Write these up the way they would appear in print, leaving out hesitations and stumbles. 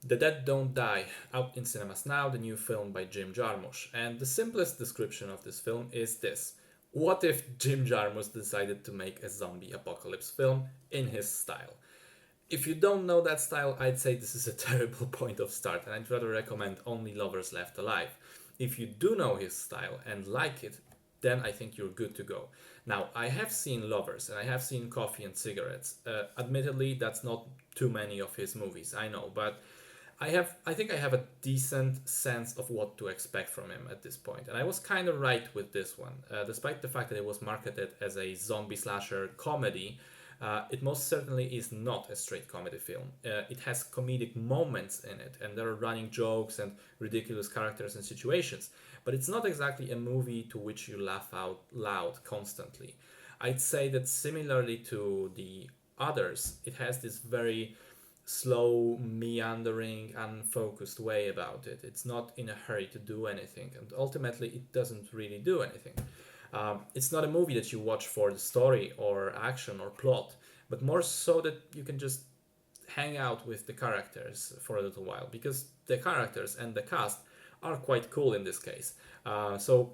The Dead Don't Die, out in cinemas now, the new film by Jim Jarmusch. And the simplest description of this film is this: what if Jim Jarmusch decided to make a zombie apocalypse film in his style? If you don't know that style, I'd say this is a terrible point of start, and I'd rather recommend Only Lovers Left Alive. If you do know his style and like it, then I think you're good to go. Now, I have seen Lovers and I have seen Coffee and Cigarettes. Admittedly, that's not too many of his movies, I know, but I think I have a decent sense of what to expect from him at this point, and I was kind of right with this one. Despite the fact that it was marketed as a zombie slasher comedy, it most certainly is not a straight comedy film. It has comedic moments in it, and there are running jokes and ridiculous characters and situations, but it's not exactly a movie to which you laugh out loud constantly. I'd say that similarly to the others, it has this very slow, meandering, unfocused way about it. It's not in a hurry to do anything, and ultimately, it doesn't really do anything. It's not a movie that you watch for the story or action or plot, but more so that you can just hang out with the characters for a little while, because the characters and the cast are quite cool in this case. So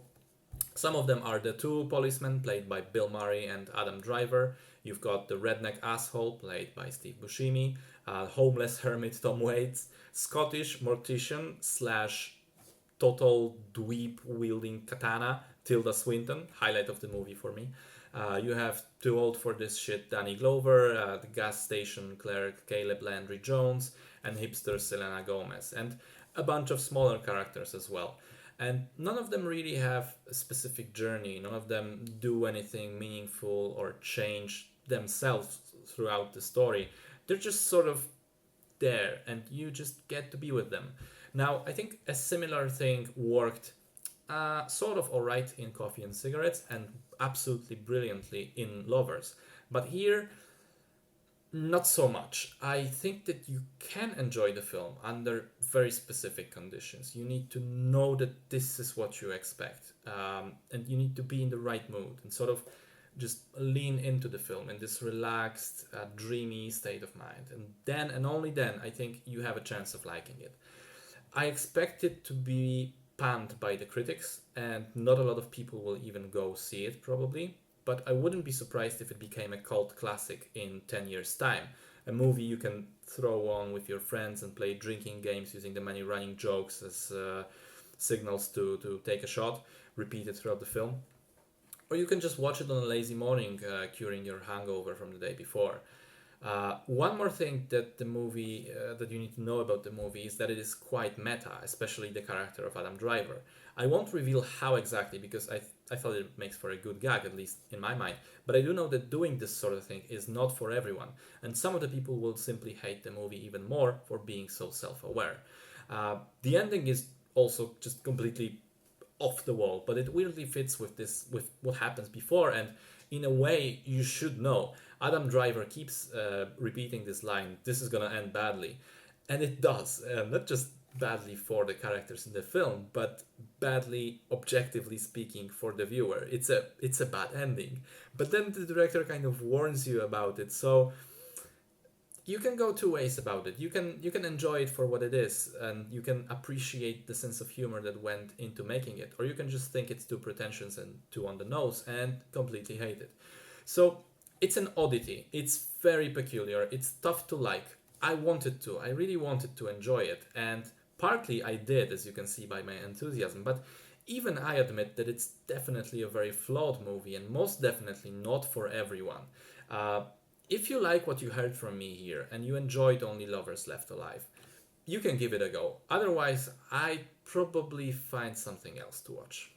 some of them are the two policemen played by Bill Murray and Adam Driver. You've got the redneck asshole played by Steve Buscemi, homeless hermit Tom Waits, Scottish mortician slash total dweeb wielding katana Tilda Swinton, highlight of the movie for me. You have Too Old for This Shit Danny Glover, the gas station clerk Caleb Landry Jones, and hipster Selena Gomez, and a bunch of smaller characters as well. And none of them really have a specific journey, none of them do anything meaningful or change themselves throughout the story. They're just sort of there, and you just get to be with them. Now, I think a similar thing worked sort of alright in Coffee and Cigarettes and absolutely brilliantly in Lovers. But here, not so much. I think that you can enjoy the film under very specific conditions. You need to know that this is what you expect, and you need to be in the right mood and sort of just lean into the film in this relaxed, dreamy state of mind. And then, and only then, I think you have a chance of liking it. I expect it to be panned by the critics, and not a lot of people will even go see it probably. But I wouldn't be surprised if it became a cult classic in 10 years' time. A movie you can throw on with your friends and play drinking games using the many running jokes as signals to take a shot, repeated throughout the film. Or you can just watch it on a lazy morning, curing your hangover from the day before. One more thing that the movie that you need to know about the movie is that it is quite meta, especially the character of Adam Driver. I won't reveal how exactly because I thought it makes for a good gag, at least in my mind. But I do know that doing this sort of thing is not for everyone, and some of the people will simply hate the movie even more for being so self-aware. The ending is also just completely off the wall, but it weirdly fits with what happens before, and in a way you should know. Adam Driver keeps repeating this line, "This is gonna end badly," and it does. Not just badly for the characters in the film, but badly, objectively speaking, for the viewer. It's a bad ending, but then the director kind of warns you about it, so you can go two ways about it. You can enjoy it for what it is, and you can appreciate the sense of humor that went into making it, or you can just think it's too pretentious and too on the nose and completely hate it. So it's an oddity. It's very peculiar. It's tough to like. I really wanted to enjoy it, and partly I did, as you can see by my enthusiasm. But even I admit that it's definitely a very flawed movie, and most definitely not for everyone. Uh, if you like what you heard from me here and you enjoyed Only Lovers Left Alive, you can give it a go. Otherwise, I probably find something else to watch.